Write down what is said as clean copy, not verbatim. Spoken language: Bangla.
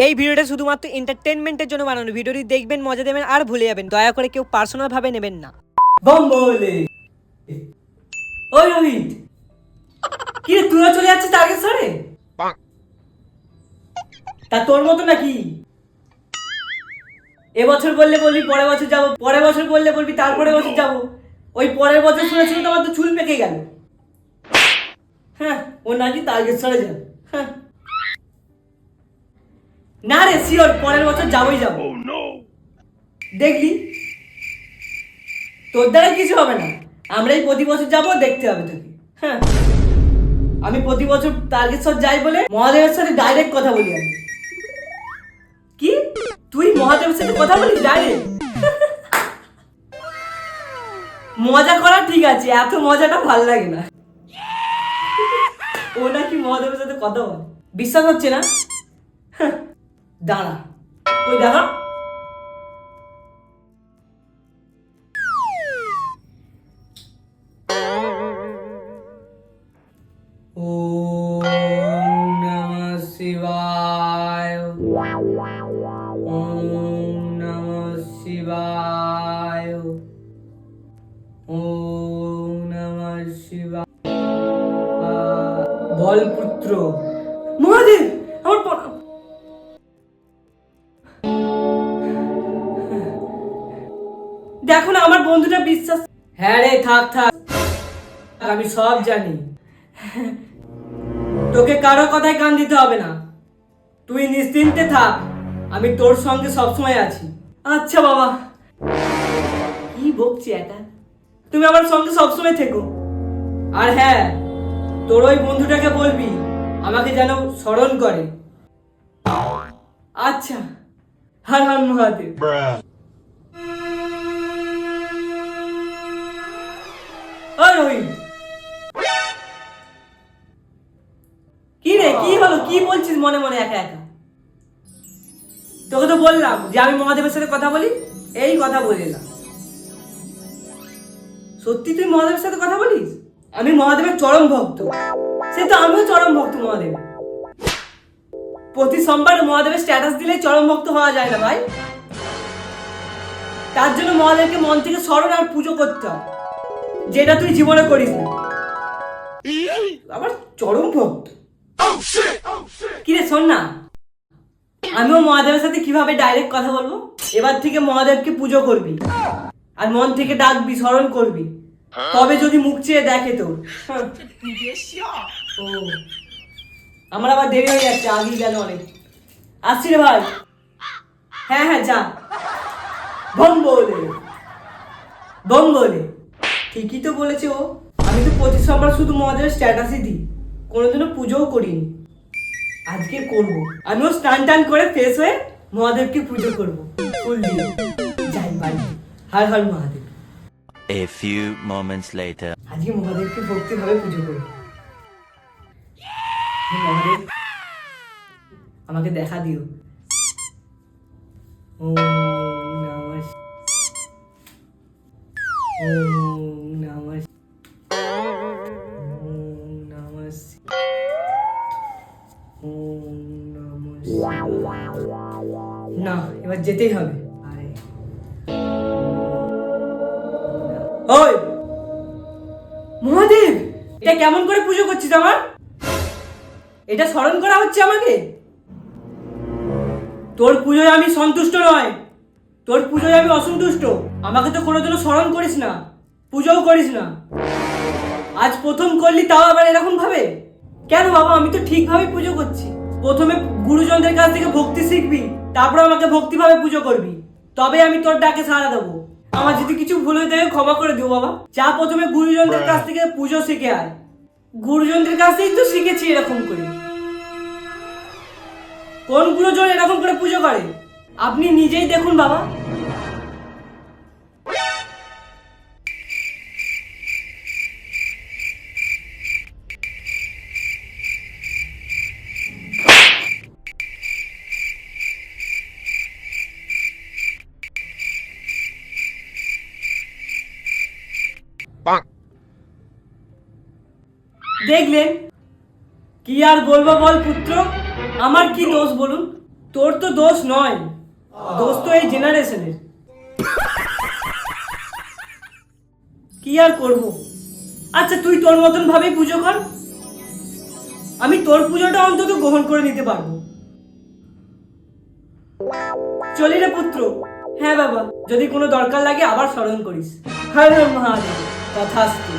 এই ভিডিওটা শুধুমাত্র এন্টারটেইনমেন্টের জন্য বানানো। ভিডিওটি দেখবেন, মজা দেবেন আর ভুলে যাবেন। দয়া করে কেউ পার্সোনাল ভাবে নেবেন না। বম্বলে ওই রোহিত, কি রে তুইও চলে যাচ্ছিস টার্গেট সরে? তা তোর মতো নাকি? এবছর বললে বলবি পরের বছর যাবো, পরের বছর বললে বলবি তারপরে বছর যাবো। ওই পরের বছর শুনেছিল তোমার তো চুল পেকে গেল। হ্যাঁ, ও নাকি টার্গেট সরে যাবে। হ্যাঁ, না রে শিওর পরের বছর যাবোই যাবো। দেখলি তোর দ্বারা কিছু হবে না, আমরাই প্রতি বছর যাবো, দেখতে হবে তোকে। হ্যাঁ, আমি প্রতি বছর তারকেশ্বর যাই বলে মহাদেবের সাথে ডাইরেক্ট কথা বলি। আমি কি তুই মহাদেবের সাথে কথা বলিস ডাইরেক্ট? মজা করা ঠিক আছে, এত মজাটা ভাল লাগে না। ও নাকি মহাদেবের সাথে কথা বলে, বিশ্বাস হচ্ছে না? দাঁড়া, ওই দেখা। ওম নমঃ শিবায়, ওম নমঃ শিবায়, ওম নমঃ শিবায়। বল পুত্র মহাদেব, আমার দেখো না আমার বন্ধুটা বিশ্বাস। হ্যাঁ রে, থাক থাক, আমি সব জানি। তোকে কারো কথায় কান দিতে হবে না, তুই নিশ্চিন্তে থাক, আমি তোর সঙ্গে সবসময় আছি। আচ্ছা বাবা, কি বকছি একা, তুমি আমার সঙ্গে সবসময় থেকো। আর হ্যাঁ, তোর ওই বন্ধুটাকে বলবি আমাকে যেন স্মরণ করে। আচ্ছা, হর হর মহাদেব। ওই রোহিত, কি রে, কি হলো? কি বলছিস মনে মনে একা একা? তোকে তো বললাম যে আমি মহাদেবের সাথে কথা বলি, এই কথা বলিলাম। সত্যি তুই মহাদেবের সাথে কথা বলিস? আমি মহাদেবের চরম ভক্ত। সে তো আমিও চরম ভক্ত মহাদেবের। প্রতি সোমবার মহাদেবের স্ট্যাটাস দিলে চরম ভক্ত হওয়া যায় না ভাই। তার জন্য মহাদেবকে মন থেকে স্মরণ আর পুজো করতে হয়, যেটা তুই জীবনে করিস না। আবার চরম ভক্ত। কিরে শোন না, আমিও মহাদেবের সাথে কিভাবে ডাইরেক্ট কথা বলবো। এবার থেকে মহাদেবকে পুজো করবি আর মন থেকে ডাকবি, স্মরণ করবি, তবে যদি মুখ চেয়ে দেখে তোর। ও, আমার আবার দেরি হয়ে যাচ্ছে, আগেই গেল অনেক। আসছি রে ভাই। হ্যাঁ হ্যাঁ, যা। বম্বলে বম্বলে, ঠিকই তো বলেছে ও। আমি তো প্রতি সোমবার শুধু মহাদেবের স্ট্যাটাসই দিই, কোনোদিনও পুজোও করিনি। আজকে করব, আমিও স্নান টান করে ফ্রেশ হয়ে মহাদেবকে পুজো করব ফুল দিয়ে। যাই বাড়ি, Har Har Mahadev. A few moments later. আজকে মহাদেবকে ভক্তিভাবে পুজো করব। হে মহাদেব, আমাকে দেখা দিও। ওম নমঃ, ওম নমঃ, ওম নমঃ, ওম নমঃ। না, এবার যেতেই হবে। ওই মহাদেব, এটা কেমন করে পুজো করছিস আমার? এটা স্মরণ করা হচ্ছে আমাকে? তোর পুজোয় আমি সন্তুষ্ট নয়, তোর পুজোয় আমি অসন্তুষ্ট। আমাকে তো কোনোদিনও স্মরণ করিস না, পুজোও করিস না। আজ প্রথম করলি, তাও আবার এরকম ভাবে কেন? বাবা, আমি তো ঠিকভাবে পুজো করছি। প্রথমে গুরুজনদের কাছ থেকে ভক্তি শিখবি, তারপর আমাকে ভক্তিভাবে পুজো করবি, তবে আমি তোর ডাকে সাড়া দেবো। আমার যদি কিছু ভুল হয়ে থাকে ক্ষমা করে দিও বাবা। যা প্রথমে গুরুজনদের কাছ থেকে পুজো শিখে আয়। গুরুজনদের কাছ থেকেই তো শিখেছি এরকম করে। কোন গুরুজন এরকম করে পুজো করে আপনি নিজেই দেখুন বাবা। দেখলেন, কি আর বলবো বল পুত্র, আমার কি দোষ বলুন? তোর তো দোষ নয়, দোষ তো এই জেনারেশনের। কি আর করব। আচ্ছা তুই তোর মতন ভাবেই পুজো কর, আমি তোর পুজোটা অন্তত গ্রহণ করে নিতে পারবো। চলি রে পুত্র। হ্যাঁ বাবা, যদি কোনো দরকার লাগে আবার স্মরণ করিস। হর হর মহাদেব, তথাস্তু।